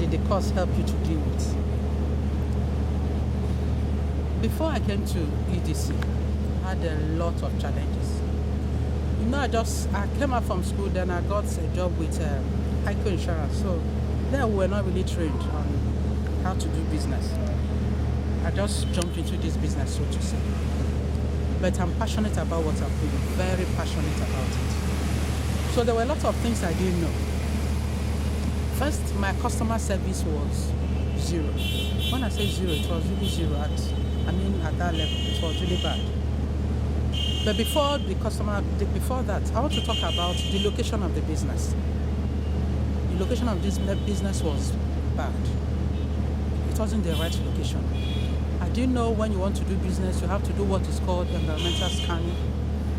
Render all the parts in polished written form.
did the course help you to deal with? Before I came to EDC, I had a lot of challenges. I came out from school, then I got a job with ICO Insurance. So there we were not really trained on how to do business. I just jumped into this business, so to say. But I'm passionate about what I'm doing, very passionate about it. So there were a lot of things I didn't know. First, my customer service was zero. When I say zero, it was really zero at that level. It was really bad. But before that, I want to talk about the location of the business. The location of this business was bad. It wasn't the right location. I didn't know when you want to do business, you have to do what is called environmental scanning.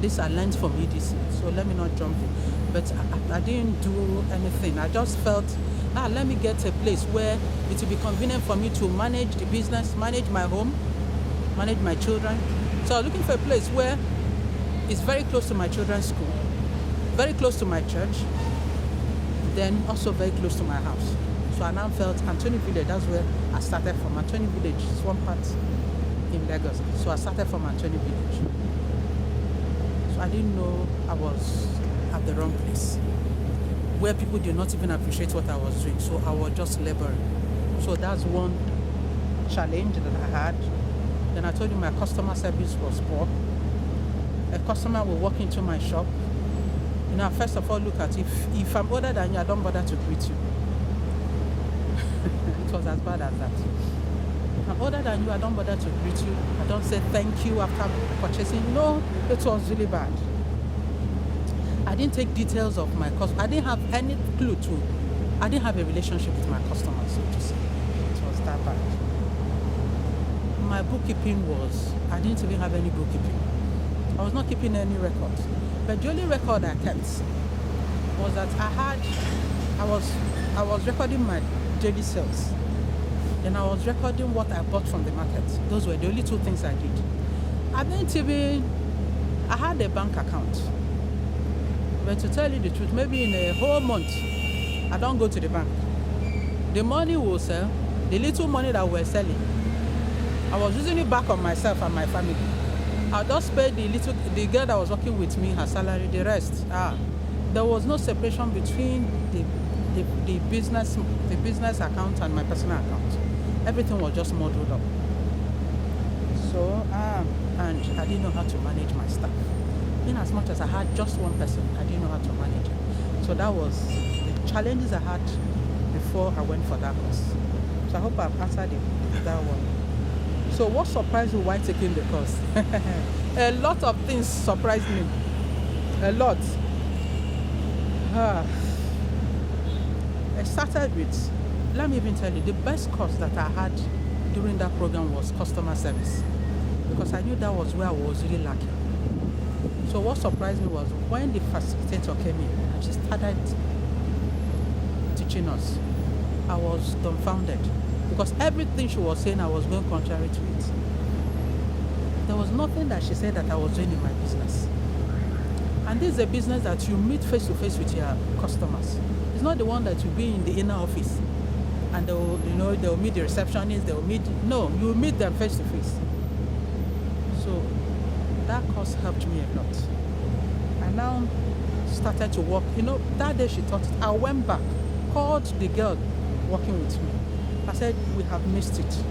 This I learned from EDC, so let me not jump in. But I didn't do anything. I just felt, let me get a place where it will be convenient for me to manage the business, manage my home, manage my children. So I was looking for a place where it's very close to my children's school, very close to my church, then also very close to my house. So I now felt Anthony Village, that's where I started from. Anthony Village is one part in Lagos. So I started from Anthony Village. So I didn't know I was at the wrong place, where people did not even appreciate what I was doing. So I was just laboring. So that's one challenge that I had. Then I told you my customer service was poor. A customer will walk into my shop. First of all, look at if I'm older than you, I don't bother to greet you. It was as bad as that. If I'm older than you, I don't bother to greet you. I don't say thank you after purchasing. No, it was really bad. I didn't take details of my customer. I didn't have any clue to. I didn't have a relationship with my customers, so to say. It was that bad. My bookkeeping was, I didn't even have any bookkeeping. I was not keeping any records. But the only record I kept was that I was recording my daily sales. Then I was recording what I bought from the market. Those were the only two things I did. I had a bank account. But to tell you the truth, maybe in a whole month, I don't go to the bank. The money will sell, the little money that we're selling, I was using it back on myself and my family. I just paid the girl that was working with me her salary, the rest. There was no separation between the business account and my personal account. Everything was just muddled up. So, and I didn't know how to manage my staff. In as much as I had just one person, I didn't know how to manage it. So that was the challenges I had before I went for that course. So I hope I've answered that one. So what surprised you while taking the course? A lot of things surprised me. A lot. I started with, let me even tell you, the best course that I had during that program was customer service. Because I knew that was where I was really lacking. So what surprised me was when the facilitator came in and she started teaching us, I was dumbfounded. Because everything she was saying, I was going contrary to it. There was nothing that she said that I was doing in my business. And this is a business that you meet face to face with your customers. It's not the one that you be in the inner office and they'll meet the receptionist, no, you meet them face to face. So that course helped me a lot. I now started to work. That day she taught it. I went back, called the girl working with me. I said, we have missed it.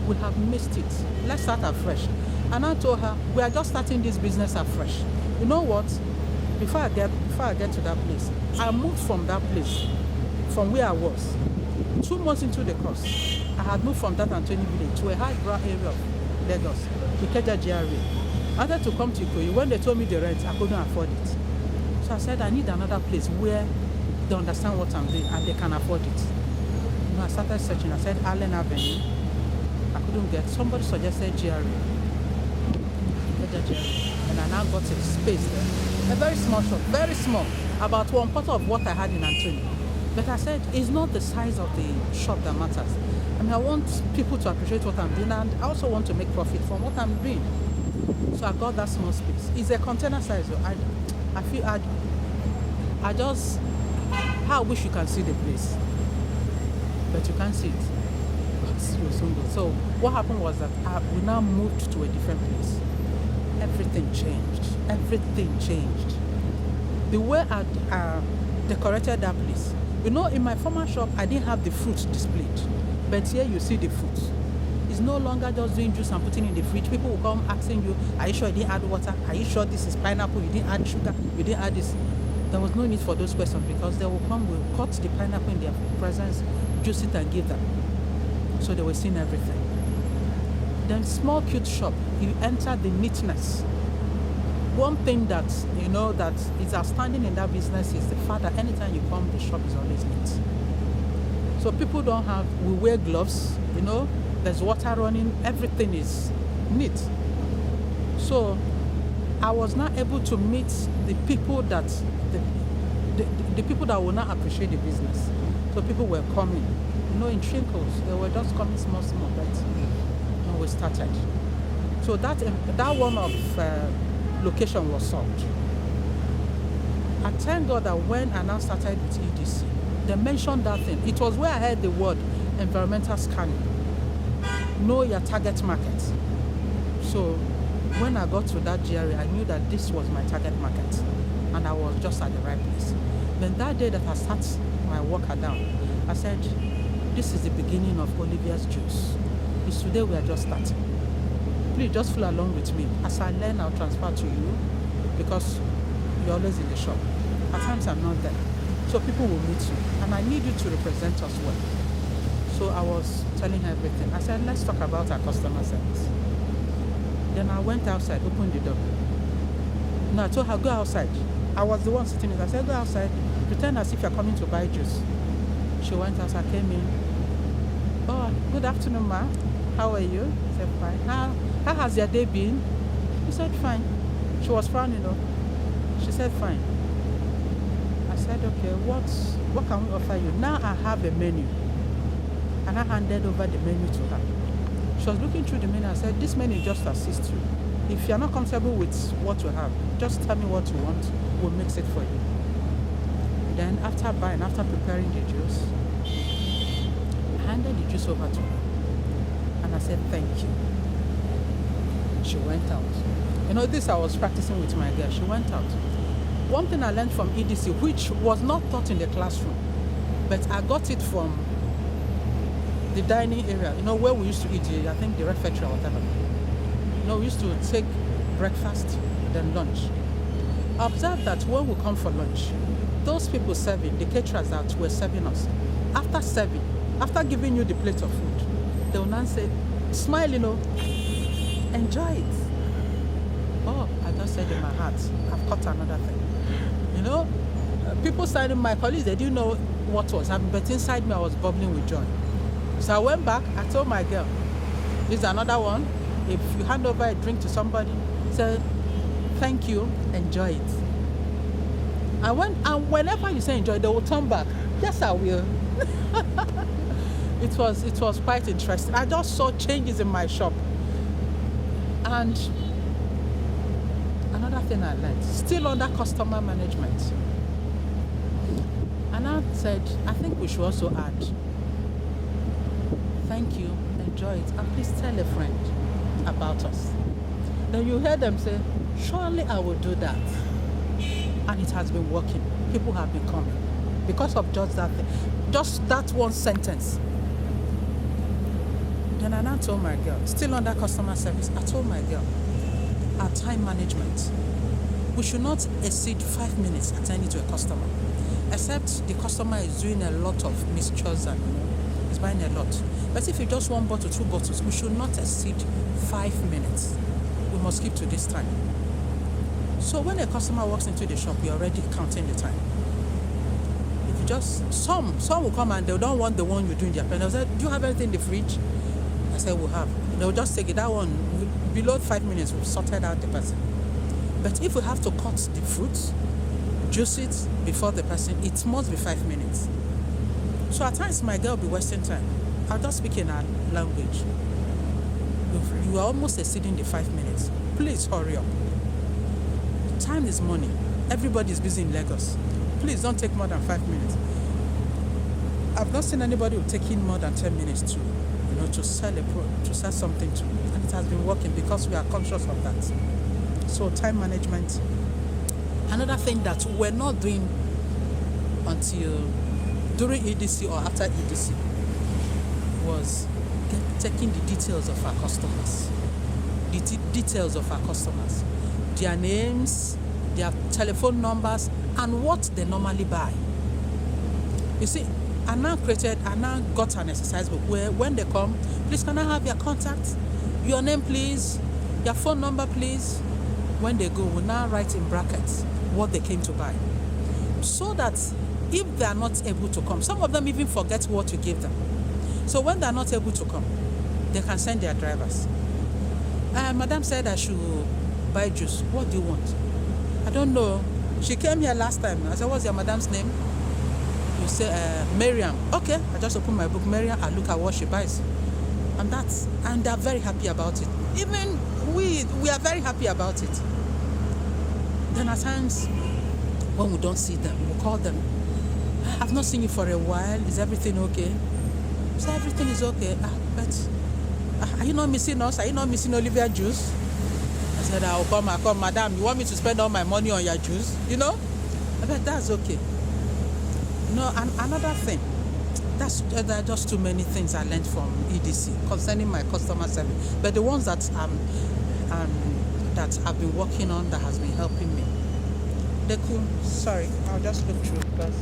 We have missed it. Let's start afresh. And I told her, we are just starting this business afresh. You know what? Before I get to that place, I moved from that place, from where I was. 2 months into the course, I had moved from that Anthony Village to a high-brow area of Lagos, to Ikeja GRA. I wanted to come to Ikoyi. When they told me the rent, I couldn't afford it. So I said, I need another place where they understand what I'm doing and they can afford it. I started searching. I said Allen Avenue. I couldn't get. Somebody suggested GRA. And I now got a space there. A very small shop, very small. About 1/4 of what I had in Anthony. But I said, it's not the size of the shop that matters. I want people to appreciate what I'm doing, and I also want to make profit from what I'm doing. So I got that small space. It's a container size. So I wish you can see the place. but you can't see it. But you'll soon go. So what happened was that we now moved to a different place. Everything changed. Everything changed. The way I decorated that place. You know, in my former shop, I didn't have the fruits displayed. But here you see the fruits. It's no longer just doing juice and putting in the fridge. People will come asking you, are you sure you didn't add water? Are you sure this is pineapple? You didn't add sugar? You didn't add this? There was no need for those questions because they will come, will cut the pineapple in their presence, juice it and give them. So they were seeing everything. Then small cute shop, you enter the neatness. One thing that you know that is outstanding in that business is the fact that anytime you come, the shop is always neat. So people don't have, we wear gloves, you know, there's water running, everything is neat. So I was not able to meet the people that, the people that will not appreciate the business. So people were coming, you know, in trickles, they were just coming small, but when we started. So that one of location was solved. I thank God that when I now started with EDC, they mentioned that thing. It was where I heard the word environmental scanning. Know your target market. So when I got to that GRA, I knew that this was my target market and I was just at the right place. Then that day that I started my worker down, I said, this is the beginning of Olivia's juice. It's today we are just starting. Please just follow along with me. As I learn, I'll transfer to you because you're always in the shop. At times I'm not there. So people will meet you and I need you to represent us well. So I was telling her everything. I said, let's talk about our customer service. Then I went outside, opened the door. No, I told her, go outside. I was the one sitting in. I said, go outside, pretend as if you're coming to buy juice. She went outside, came in. Oh, good afternoon, ma. How are you? I said, fine. How has your day been? He said, fine. She was frowning, though. She said, fine. I said, okay, what can we offer you? Now I have a menu. And I handed over the menu to her. She was looking through the menu. I said, this menu just assists you. If you're not comfortable with what you have, just tell me what you want. We'll mix it for you. Then after preparing the juice, I handed the juice over to her. And I said, thank you. She went out. You know, this I was practicing with my girl. She went out. One thing I learned from EDC, which was not taught in the classroom, but I got it from the dining area, you know, where we used to eat, I think the refectory or whatever. You know, we used to take breakfast, then lunch. I observed that when we come for lunch, those people serving, the caterers that were serving us, after giving you the plate of food, they will now say, smile, you know, enjoy it. Oh, I just said in my heart, I've caught another thing. You know, people started, my colleagues, they didn't know what was happening, but inside me I was bubbling with joy. So I went back, I told my girl, this is another one. If you hand over a drink to somebody, say, thank you, enjoy it. And whenever you say enjoy, they will turn back. Yes, I will. It was quite interesting. I just saw changes in my shop. And another thing I learned, still under customer management. And I said, I think we should also add, thank you, enjoy it, and please tell a friend about us. Then you hear them say, surely I will do that. And it has been working. People have been coming because of just that thing, just that one sentence. Then I now told my girl, still under customer service, I told my girl, our time management, we should not exceed 5 minutes attending to a customer, except the customer is doing a lot of mixtures and is buying a lot. But if you just 1 bottle, 2 bottles, we should not exceed 5 minutes. We must keep to this time. So when a customer walks into the shop, you're already counting the time. If you just, some will come and they don't want the one you do in their pen. They'll say, do you have anything in the fridge? I said, we have. They'll just take it. That one, below 5 minutes, we've sorted out the person. But if we have to cut the fruit, juice it before the person, it must be 5 minutes. So at times my girl will be wasting time. I'll just speak in our language. You are almost exceeding the 5 minutes. Please hurry up. Time is money. Everybody is busy in Lagos. Please don't take more than 5 minutes. I've not seen anybody who taking more than 10 minutes to, to sell to sell something to, and it has been working because we are conscious of that. So time management. Another thing that we're not doing until during EDC or after EDC was taking the details of our customers. The details of our customers, their names, their telephone numbers, and what they normally buy. You see, I now got an exercise book where when they come, please can I have your contact, your name please, your phone number please. When they go, we now write in brackets what they came to buy, so that if they are not able to come, some of them even forget what you gave them. So when they are not able to come, they can send their drivers. Madam said I should buy juice. What do you want? I don't know. She came here last time. I said, what's your madam's name? You say, Miriam. Okay, I just open my book, Miriam. I look at what she buys. And they're very happy about it. Even we are very happy about it. Then at times, when we don't see them, we call them. I've not seen you for a while. Is everything okay? So everything is okay. But are you not missing us? Are you not missing Olivia juice? I said, I'll come, madam. You want me to spend all my money on your juice? I bet that's okay. And another thing, there are just too many things I learned from EDC concerning my customer service. But the ones that that I've been working on that has been helping me. Sorry, I'll just look through because